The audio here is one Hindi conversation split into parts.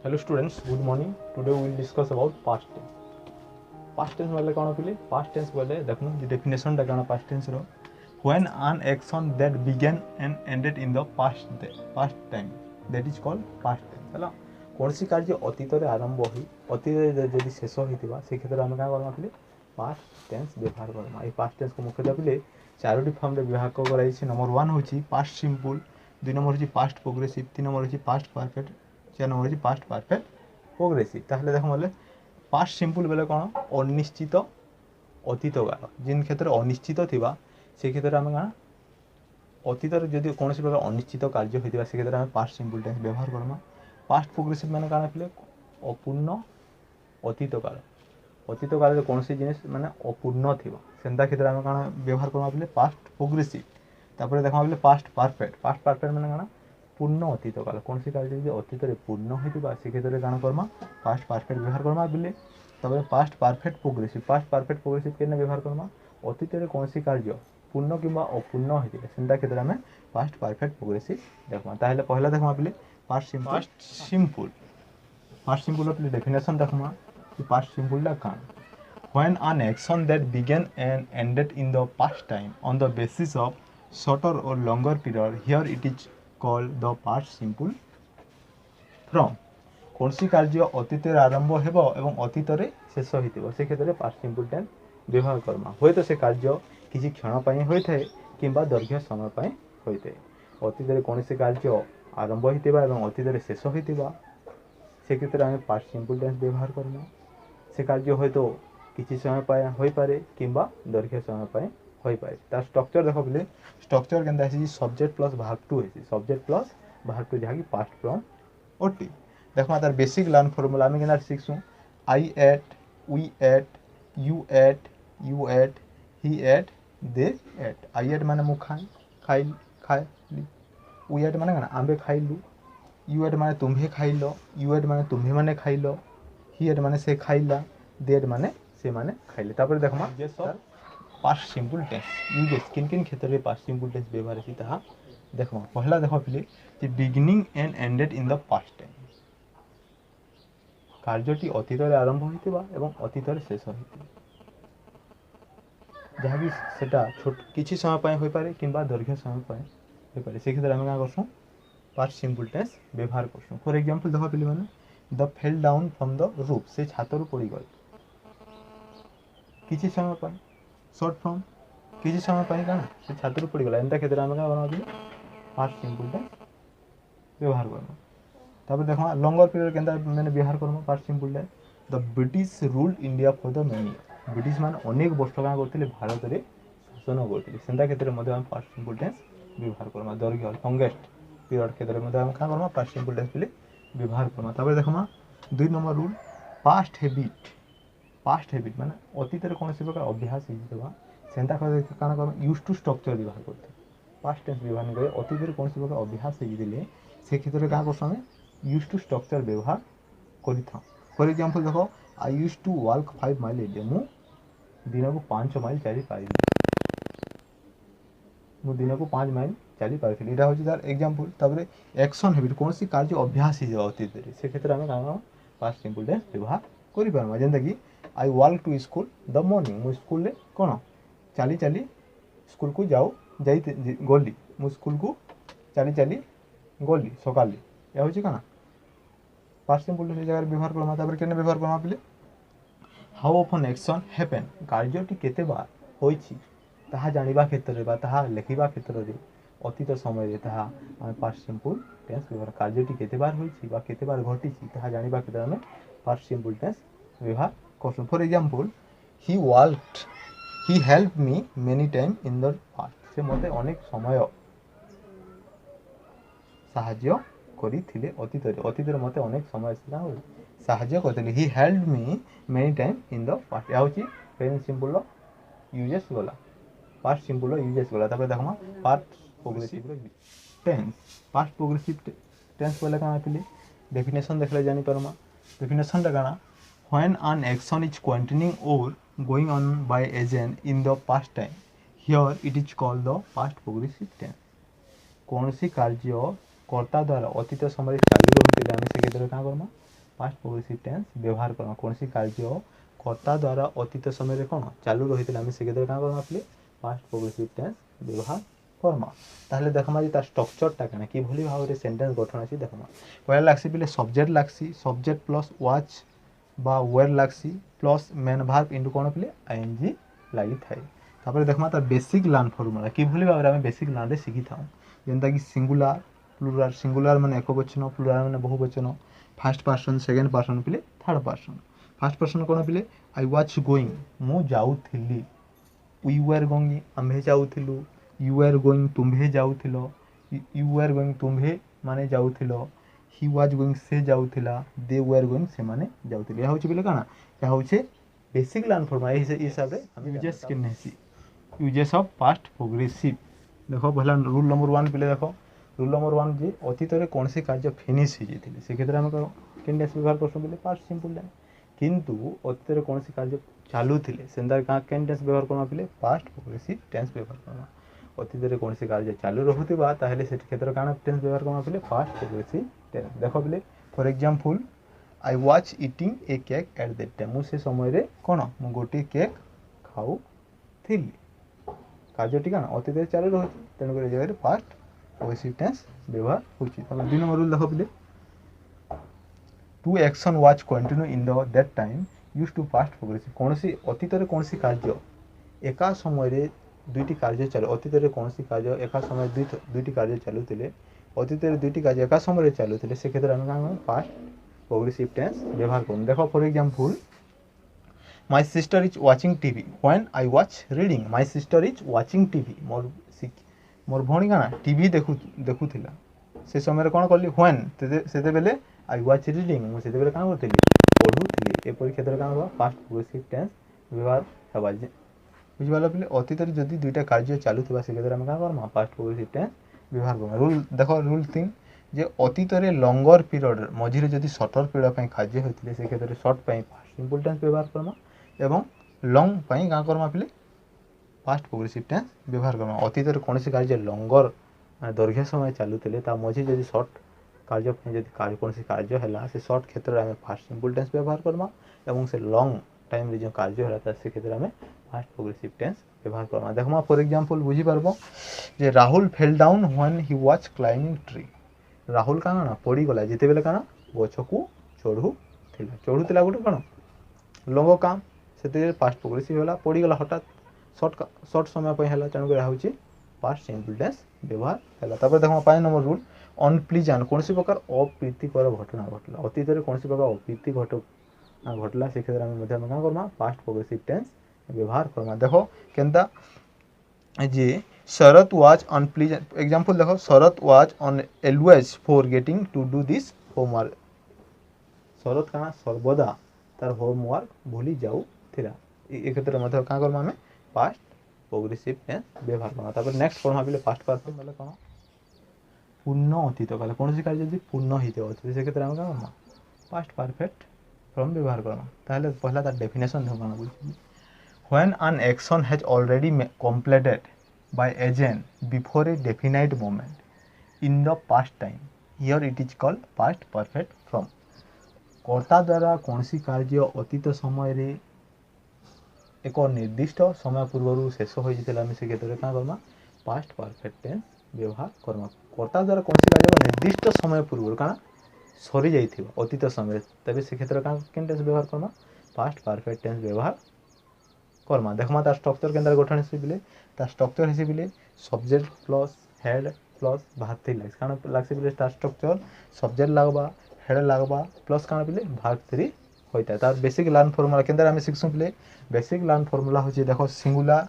Hello students, good morning. Today we will discuss about past tense. Past tense बोले कौन पिले? Past tense बोले देखो definition टा कौन past tense row? When an action that began and ended in the past time, that is called past tense. ହେଲା କୌଣସି କାର୍ଯ୍ୟ ଅତୀତରେ ଆରମ୍ଭ ହୋଇ ଅତୀତରେ ଯଦି ଶେଷ ହୋଇଥିବା ସେ କ୍ଷେତ୍ରରେ ଆମେ କାଁ କରମା ପିଲେ past tense ବ୍ୟବହାର କରମା। এই past tense को ମୁଖ୍ୟତଃ ପିଲେ ଚାରୋଟି ଫର୍ମରେ ବିଭାଗ କରାଯାଇଛି। ନମ୍ବର 1 ହେଉଛି past simple, 2 ନମ୍ବର ହେଉଛି past progressive, 3 ନମ୍ବର ହେଉଛି past perfect, 4 ନମ୍ବର ହେଉଛି past perfect progressive। ତାହେଲେ ଦେଖ ବୋଲେ past simple ବେଲେ କ'ଣ ଅନିଶ୍ଚିତ ଅତୀତ କାଳ ଯେନ୍ କ୍ଷେତ୍ରରେ ଅନିଶ୍ଚିତ ଥିବା ସେ କ୍ଷେତ୍ରରେ ଆମେ କାଣା ଅତୀତରେ ଯଦି କୌଣସି ପ୍ରକାର ଅନିଶ୍ଚିତ କାର୍ଯ୍ୟ ହୋଇଥିବା ସେ କ୍ଷେତ୍ରରେ ଆମେ past simple tense ବ୍ୟବହାର କରମା। past progressive ମାନେ କାଣା ପିଲେ ଅପୂର୍ଣ୍ଣ ଅତୀତ କାଳ ଅତୀତ କାଳରେ କୌଣସି ଜିନିଷ ମାନେ ଅପୂର୍ଣ୍ଣ ଥିବ ସେନ୍ତା କ୍ଷେତ୍ରରେ ଆମେ କାଣା ବ୍ୟବହାର କରମା ପିଲେ past progressive। ତାପରେ ଦେଖମା ପିଲେ past perfect ମାନେ କାଣା ପୂର୍ଣ୍ଣ ଅତୀତ କାଳ କୌଣସି କାର୍ଯ୍ୟ ଯଦି ଅତୀତରେ ପୂର୍ଣ୍ଣ ହୋଇଥିବା ସେ କ୍ଷେତ୍ରରେ କାଣା କରମା past perfect ବ୍ୟବହାର କରମା ପିଲେ। ତାପରେ past perfect progressive କେନେ ବ୍ୟବହାର କରମା ଅତୀତରେ କୌଣସି କାର୍ଯ୍ୟ ପୂର୍ଣ୍ଣ କିମ୍ବା ଅପୂର୍ଣ୍ଣ ହୋଇଥିଲେ ସେନ୍ତା କ୍ଷେତ୍ରରେ ଆମେ past perfect progressive ଦେଖମା। ତାହେଲେ ପହିଲା ଦେଖମା ପିଲେ past simple ପିଲେ definition ଦେଖମା कि past simple ଟା କାଣା when an action that began and ended in the past time on the basis of shorter or longer period, here it is called the past simple from। କୌଣସି କାର୍ଯ୍ୟ ଅତୀତରେ ଆରମ୍ଭ ହେବ ଏବଂ ଅତୀତରେ ଶେଷ ହୋଇଥିବ ସେ କ୍ଷେତ୍ରରେ past simple tense ବ୍ୟବହାର କରମା। ହୁଏତ ସେ କାର୍ଯ୍ୟ କିଛି କ୍ଷଣ ପାଇଁ ହୋଇଥାଏ କିମ୍ବା ଦୈର୍ଘ୍ୟ ସମୟ ପାଇଁ ହୋଇଥାଏ। ଅତୀତରେ କୌଣସି କାର୍ଯ୍ୟ ଆରମ୍ଭ ହୋଇଥିବା ଏବଂ ଅତୀତରେ ଶେଷ ହୋଇଥିବା ସେ କ୍ଷେତ୍ରରେ ଆମେ past simple tense ବ୍ୟବହାର କରମା। ସେ କାର୍ଯ୍ୟ ହୁଏତ କିଛି ସମୟ ପାଇଁ ହୋଇପାରେ କିମ୍ବା ଦୈର୍ଘ୍ୟ ସମୟ ପାଇଁ ହୋଇପାରେ। ତାର ଷ୍ଟ୍ରକ୍ଚର ଦେଖ ପିଲେ ଷ୍ଟ୍ରକ୍ଚର କେନ୍ତା ହେଇଛି ସବଜେକ୍ଟ ପ୍ଲସ୍ ଭାର୍ବ ଟୁ ହେଇଛି ସବଜେକ୍ଟ ପ୍ଲସ୍ ଭାର୍ବ ଟୁ ଯାହାକି past from ଅଟେ। ଦେଖମା ତାର ବେସିକ ଲର୍ନ ଫର୍ମୁଲା ଆମେ କେନ୍ତା ଶିଖସୁଁ I ate, we ate, you ate, he ate, they ate। I ate ମାନେ ମୁଁ ଖାଇଲି we ate ମାନେ କାଣା ଆମ୍ଭେ ଖାଇଲୁ, you ate ମାନେ ତୁମ୍ଭେ ଖାଇଲ, you ate ମାନେ ତୁମ୍ଭେ ମାନେ ଖାଇଲ, he ate ମାନେ ସେ ଖାଇଲା, they ate ମାନେ ସେମାନେ ଖାଇଲେ। ତାପରେ ଦେଖମା past simple tense यूजेस किन किन क्षेत्ରରେ past simple tense ବ୍ୟବହାର ହେଇଛି ତାହା ଦେଖମା। ପहला ଦେଖ ପିଲେ ଯେ beginning and ended in the past time କାର୍ଯ୍ୟଟି ଅତୀତରେ ଆରମ୍ଭ ହୋଇଥିବା ଏବଂ ଅତୀତରେ ଶେଷ ହୋଇଥିବା ଯାହାକି ସେଟା କିଛି ସମୟ ପାଇଁ ହୋଇପାରେ କିମ୍ବା ଦୈର୍ଘ୍ୟ ସମୟ ପାଇଁ ହୋଇପାରେ ସେ କ୍ଷେତ୍ରରେ ଆମେ କାଁ କରସୁଁ past simple tense ବ୍ୟବହାର କରସୁଁ। ଫର ଏକ୍ଜାମ୍ପଲ ଦେଖ ପିଲେମାନେ the fell down from the roof ସେ ଛାତରୁ ପଡ଼ିଗଲେ କିଛି ସମୟ ପାଇଁ ସର୍ଟ ଫର୍ମ କିଛି ସମୟ ପାଇଁ କାଣା ସେ ଛାତରୁ ପଡ଼ିଗଲା ଏନ୍ତା କ୍ଷେତ୍ରରେ ଆମେ କାଁ ବନାଉଥିଲେ past simple tense ବ୍ୟବହାର କରମା। ତାପରେ ଦେଖମା ଲଙ୍ଗର ପିରିୟड କେନ୍ତା ମାନେ ବ୍ୟବହାର କରମା past simple tense the British ruled India for the many year British ମାନେ ଅନେକ ବର୍ଷ କାଁ କରୁଥିଲେ ଭାରତରେ ଶାସନ କରୁଥିଲେ ସେନ୍ତା କ୍ଷେତ୍ରରେ ମଧ୍ୟ ଆମେ past simple tense ବ୍ୟବହାର କରମା। ଦୈର୍ଘ୍ୟ ଲଙ୍ଗେଷ୍ଟ ପିରିୟଡ଼ କ୍ଷେତ୍ରରେ ମଧ୍ୟ ଆମେ କାଁ କରମା past simple tense ପିଲେ ବ୍ୟବହାର କରମା। ତାପରେ ଦେଖମା 2 ନମ୍ବର ରୁଲ୍ past habit ମାନେ ଅତୀତରେ କୌଣସି ପ୍ରକାର ଅଭ୍ୟାସ ହେଇଥିବା ସେନ୍ତା କାଣା କରମା ୟୁଜ୍ ଟୁ ଷ୍ଟ୍ରକ୍ଚର ବ୍ୟବହାର କରୁଥିଲେ past tense ବ୍ୟବହାର ନି କରି ଅତୀତରେ କୌଣସି ପ୍ରକାର ଅଭ୍ୟାସ ହେଇଥିଲେ ସେ କ୍ଷେତ୍ରରେ କାଁ କରସୁଁ ଆମେ ୟୁଜ୍ ଟୁ ଷ୍ଟ୍ରକ୍ଚର ବ୍ୟବହାର କରିଥାଉ। ଫର ଏକ୍ଜାମ୍ପଲ ଦେଖ I used to walk 5 miles a day ମୁଁ ଦିନକୁ 5 ମାଇଲ ଚାଲିପାରିବି ମୁଁ ଦିନକୁ 5 ମାଇଲ ଚାଲିପାରିଥିଲି ଏଇଟା ହେଉଛି ତାର ଏକ୍ଜାମ୍ପଲ। ତାପରେ ଆକ୍ସନ୍ ହେବିଟ୍ କୌଣସି କାର୍ଯ୍ୟ ଅଭ୍ୟାସ ହେଇଯିବ ଅତୀତରେ ସେ କ୍ଷେତ୍ରରେ ଆମେ କାଣା past simple tense ବ୍ୟବହାର କରିପାରମା। ଯେନ୍ତାକି I walk to school the morning ମୁଁ ସ୍କୁଲରେ କ'ଣ ଚାଲି ସ୍କୁଲକୁ ଗଲି ମୁଁ ସ୍କୁଲକୁ ଚାଲି ଗଲି ସକାଳେ ଏହା ହେଉଛି କାଣା past simple tense ଜାଗାରେ ବ୍ୟବହାର କରମା। ତାପରେ କେନେ ବ୍ୟବହାର କରମା ପିଲେ ହାଉ ଅଫନ୍ ଆକ୍ସନ୍ ହେପେନ୍ କାର୍ଯ୍ୟଟି କେତେ ବାର ହୋଇଛି ତାହା ଜାଣିବା କ୍ଷେତ୍ରରେ ବା ତାହା ଲେଖିବା କ୍ଷେତ୍ରରେ ଅତୀତ ସମୟରେ ତାହା ଆମେ past simple tense ବ୍ୟବହାର କାର୍ଯ୍ୟଟି କେତେ ବାର ହୋଇଛି ବା କେତେ ବାର ଘଟିଛି ତାହା ଜାଣିବା କ୍ଷେତ୍ରରେ ଆମେ past simple tense ବ୍ୟବହାର କରସୁଁ। For example he helped me many time in the past ସେ ମୋତେ ଅନେକ ସମୟ ସାହାଯ୍ୟ କରିଥିଲେ ଅତୀତରେ ମୋତେ ଅନେକ ସମୟ ସାହାଯ୍ୟ କରିଥିଲେ he helped me many time in the past ଏହା ହେଉଛି present simple ର ୟୁଜେସ୍ ଗଲା past simple ର ୟୁଜେସ୍ ଗଲା। ତାପରେ ଦେଖମା past progressive tense ବୋଲେ କାଣା ପିଲେ definition ଦେଖିଲେ ଜାଣିପାରମା। definitionଟା କାଣା when an action is continuing or going on by agent in the past time here it is called the past progressive tense କୌଣସି କାର୍ଯ୍ୟ କର୍ତ୍ତା ଦ୍ୱାରା ଅତୀତ ସମୟରେ ଚାଲୁ ରହୁଥିଲେ ଆମେ ସେ କ୍ଷେତ୍ରରେ କାଁ କରମା पास्ट प्रोग्रेसिव टेंस व्यवहार करना कौन सी कार्य कर्ता द्वारा अतीत समय कौन चालू रही आम से क्या करना पड़े पास्ट प्रोग्रेसिव टेंस व्यवहार करमा ताहले देखमा जे तार स्ट्रक्चरटा केना कि भली भाव रे सेंटेंस गठन अछि देखमा पहला लागसी पहले सब्जेक्ट लागसी सब्जेक्ट प्लस वाच बा वेयर लागसी प्लस मेन वर्ब इनटू कोन पले आईएनजी लागि थाए तापर देखमा तार बेसिक लर्न फॉर्मूला कि भली भाव रे हम बेसिक लर्न रे सिखि थाउ जेंता कि सिंगुलर प्लुरल सिंगुलर माने एकवचन प्लुरल माने बहुवचन फर्स्ट पर्सन सेकंड पर्सन पले थर्ड पर्सन फर्स्ट पर्सन कोन पले आई वाज गोइंग मु जाउथिली वी वर गोइंग आम्भे जाउथिलु यू आर गोइंग तुम्भे जाउथिलो यू आर गोइंग तुम्भे माने जाउथिलो ही वाज गोइंग से जाउथिला दे वर गोइंग से माने जाउथिले या होछि बिले काना या होछि बेसिक लर्न फॉर्म ए हिसाब रे हम यूजेस के नेसी यूजेस ऑफ पास्ट प्रोग्रेसिव देखो पहला रूल नंबर 1 पिले देखो रूल नंबर 1 जे अतीत रे कोन से कार्य फिनिश हो जेतिले से क्षेत्र हम केनडेस व्यवहार करसु बिले पास्ट सिंपल लाइन किंतु अतीत रे कोन से कार्य चालू थिले सेंदर का केनडेस व्यवहार करना पिले पास्ट प्रोग्रेसिव टेंस व्यवहार करना अतीत रे कोन से कार्य चालू रहुतिबा ताहेले से क्षेत्र काना टेंस व्यवहार करना पिले पास्ट प्रोग्रेसिव टेंस देखो बिले for example I was eating A cake at that time मु से समय रे कोन मु गोटी केक खाऊ थिली कार्यटी काना अतीत रे चालू रहुति तेन करे जगह रे पास्ट प्रोग्रेसिव टेंस व्यवहार होछि तब दिन नंबर रूल देखो बिले to action was continue in the that time used to past progressive कोनसी अतीत रे कोनसी कार्य एका समय रे दुईटी कार्य चालू अतीत रे कोनसी कार्य एका समय दुईटी कार्य चालुतिले अतीत रे दुईटी कार्य एका समय रे चालुतिले से क्षेत्र हम का पास्ट प्रोग्रेसिव टेंस व्यवहार करूं देखो for example my sister is watching TV when I was reading my sister is watching TV मोर भणी का टीवी देखुथिला से समय रे कोन करली व्हेन सेते बेले आई वाच रीडिंग मु सेते बेले का करथली पढुथली ए परि क्षेत्र का होबा पास्ट प्रोग्रेसिव टेंस व्यवहार हबा जे बुझिबाला पले अतीत रे जदी दुईटा कार्य चालू थिबा से क्षेत्र हम का करमा पास्ट प्रोग्रेसिव टेंस व्यवहार करमा रूल देखो रूल 3 जे अतीत रे लॉन्गर पीरियड मझी रे जदी शॉर्टर पीरियड पई कार्य होतिले से क्षेत्र शॉर्ट पई पास्ट सिंपल टेंस व्यवहार करमा एवं लॉन्ग पई का करमा पले पास्ट प्रोग्रेसिव टेंस व्यवहार करना अतीत रे कोनसी कार्य लॉन्गर दीर्घ समय चालुतिले ता मझी जदी शॉर्ट कार्य जदी कार्य कोनसी कार्य हैला से शॉर्ट क्षेत्र रे हम पास्ट सिंपल टेंस व्यवहार करमा एवं से लॉन्ग टाइम रे जो कार्य हैला ता से क्षेत्र में पास्ट प्रोग्रेसिव टेंस व्यवहार करना देखमा फॉर एग्जांपल बुझी पारबो जे Rahul fell down when he was climbing tree Rahul का ना पड़ी गला जेते बेले काना गछकू चढ़ुतिला गोटे कण लंग काम सेते पास्ट प्रोग्रेसिव होला पड़ी गला हठात शॉर्ट समय पे हैला तेणु कर होची पास्ट सिंपल टेंस व्यवहार हैला तापर देखो 5 नंबर रूल अनप्लीजेंट कोनसी प्रकार अप्रीतिकर घटना घटला अतीत रे कोनसी प्रकार अप्रीति घटला से क्षेत्र में मध्य में का करमा पास्ट प्रोग्रेसिव टेंस व्यवहार करना देखो केंता जे शरत वाज अनप्लीजेंट एग्जांपल देखो Sharat was on always forgetting to do this homework Sharat का सर्वदा तार होमवर्क भूली जाऊ थिला ए क्षेत्र में का करमा हमें पास्ट प्रोग्रेसिव टेंस व्यवहार करना तापर नेक्स्ट पढमा बिले पास्ट परफेक्ट मतलब कोन पूर्ण अतीत काल कोनसी कार्य जदी पूर्ण हिते अछि से क्षेत्र में का करना पास्ट परफेक्ट फ्रॉम व्यवहार करना ताहले पहला तार डेफिनेशन देखना बुझी when an action has already completed by agent before a definite moment in the past time here it is called past perfect from कर्ता द्वारा कोनसी कार्य अतीत समय रे एक निर्दिष्ट समय पूर्व शेष हो जितला हम से क्षेत्र का करना पास्ट परफेक्ट टेंस व्यवहार करना कर्ता द्वारा कोनसी कार्य निर्दिष्ट समय पूर्व का सरी जाइथिबो अतीत समय तबे से क्षेत्र का केन टेंस व्यवहार करना पास्ट परफेक्ट टेंस व्यवहार करमा देखमा ता स्ट्रक्चर केंद्र गठन से बिले ता स्ट्रक्चर से बिले सब्जेक्ट प्लस हेड प्लस भाग 3 लाग काना लागसे बिले ता स्ट्रक्चर सब्जेक्ट लागबा हेड लागबा प्लस काना बिले भाग 3 होइता तार बेसिक लर्न फार्मूला केंद्र हम सिखसु बिले बेसिक लर्न फार्मूला होची देखो singular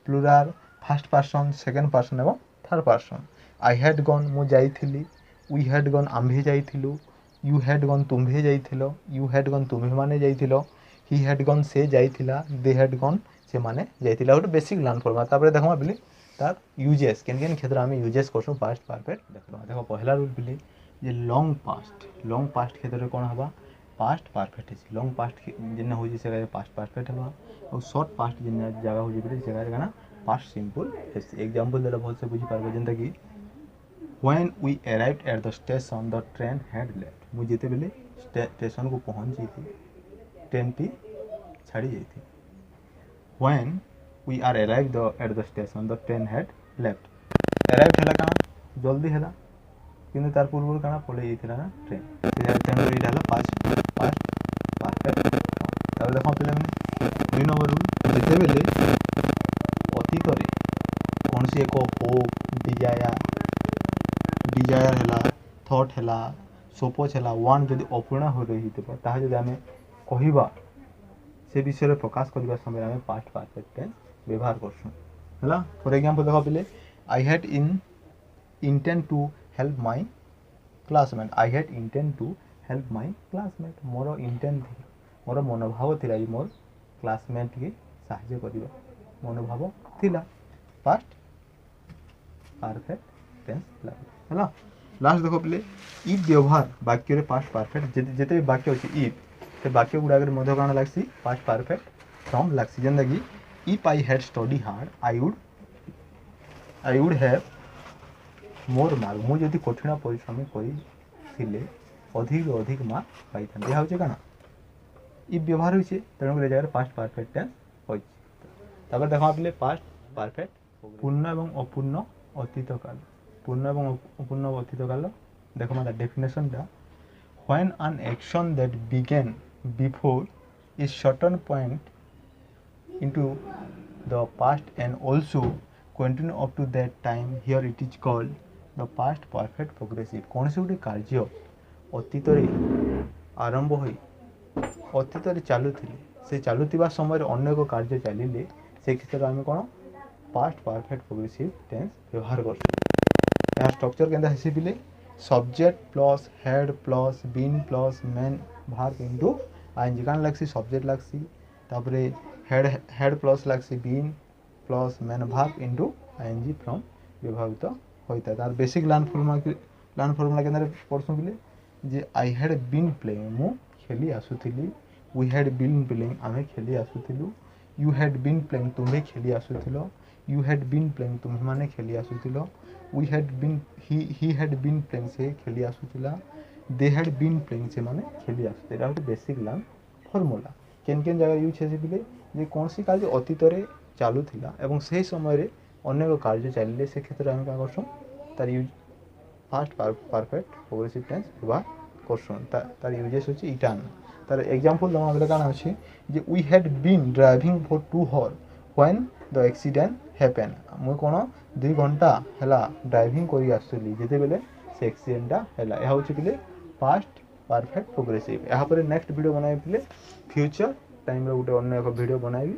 plural first person second person एवं third person I had gone मु जाईथिली वी हैड गॉन आम्भे जाईथिलु यू हैड गॉन तुम्भे जाईथिलो यू हैड गॉन तुम्भे माने जाईथिलो ही हैड गॉन से जाईथिला दे हैड गॉन से माने जाईथिला गोटे बेसिक लर्न फॉर्मूला तापर देखमा बिली तार यूजेस केन क्षेत्र हम यूजेस करसु पास्ट परफेक्ट देखो पहला रूल बिली जे लॉन्ग पास्ट क्षेत्र कोन हबा पास्ट परफेक्ट है लॉन्ग पास्ट जिन्ना होजी से पास्ट परफेक्ट हबा और शॉर्ट पास्ट जिन्ना जगह होजी बिली जगह गाना पास्ट सिंपल एग्जांपल देला बहुत से बुझी पारबो जेंता कि when we arrived at the station the train had left मु जेते बेले स्टेशन को पहुँच जाती ट्रेन टी छाड़ी जाती when we are arrive at the station the train had left arrive है कहाँ जल्दी है कि तार पूर्व कहाँ पलि जाता ना ट्रेन तेणु ये पास्ट परफेक्ट तापर देख पे 2 नंबर रूल जिते बेले अतीत कौन सी एक होप डिजायर है थॉट है सपोज है वन जदि अपूर्ण हो रही जब आम कहवा से विषय में प्रकाश करने समय आम पास्ट परफेक्ट टेंस व्यवहार करसुँ फॉर एग्जांपल देख पे I had intent to help my classmate I had intent to help my classmate more intent थी मोर मनोभाव थिला मोर क्लासमेट के साहाय्य करबा मनोभाव थिला पास्ट परफेक्ट टेंस है लास्ट देख पे इफ व्यवहार वाक्य रे पास्ट परफेक्ट जिते भी वाक्य अच्छी इफ से वाक्य गुड़ाक कौन लग्सी पास्ट परफेक्ट फ्रॉम लग्सी जेनता कि if I had study hard I would have more mark मुझे कठिन परिश्रम करी अधिक अधिक मार्क पाई था यह हूँ क्या इफ व्यवहार होइए तेणुक जगह पास्ट परफेक्ट टेंस होइए देखा पे पास्ट परफेक्ट पूर्ण एवं अपूर्ण अतीत काल पूर्ण एवं अपूर्ण अतीत काल देख मतलब डेफिनेशन टा when an action that began before is certain point into the past and also continue up to that time here it is called the past perfect progressive कौन से गोटे कार्य अतीत आरंभ हो अतीत चलुले से चलुवा समय अन्य एक कार्य चलिए से क्षेत्र में आम कौन पास्ट परफेक्ट प्रोग्रेसिव टेंस व्यवहार कर स्ट्रक्चर के हेसी पिले subject plus had plus been plus main verb into ING कान लगसी सब्जेक्ट लगसी तापरे हेड प्लस लगसी been plus main verb into ING from व्यवहारित होता है तार बेसिक लर्न फॉर्मूला के पढ़सु बोले जे आई हैड बीन प्लेइंग मु खेली आसुथिली वी हैड बीन प्लेइंग आमे खेली आसुथिलु यू हैड बीन प्लेइंग तुम्हें खेली आसुथिलो यू हैड बीन प्लेइंग तुम्हें माने खेली आसुथिलो we had been he had been playing से खेली आसुथिला दे हैड बीन प्लेइंग से माने खेली आसुथिला एटा गोटे बेसिक लर्न फॉर्मूला केन जगह यूज हेसी पिले जे कौन सी कार्य अतीत रे चालू थिला एवं सही समय रे अन्य कार्य चलिले से क्षेत्र में क्या करसुँ तार use past perfect progressive tense व्यवहार करसुँ तार यूजेस होची इटान तार एग्जांपल दमा बेले काना अछि जे we had been driving for 2 hours when the accident happen मु कोन 2 घंटा हैला ड्राइविंग करी आसुली जेते बेले से एक्सीडेंट हैला ए होची पिले पास्ट परफेक्ट प्रोग्रेसिव यहाँ पर नेक्स्ट वीडियो बनाई पिले फ्यूचर टाइम रे गोटे अन्य एक वीडियो बनाई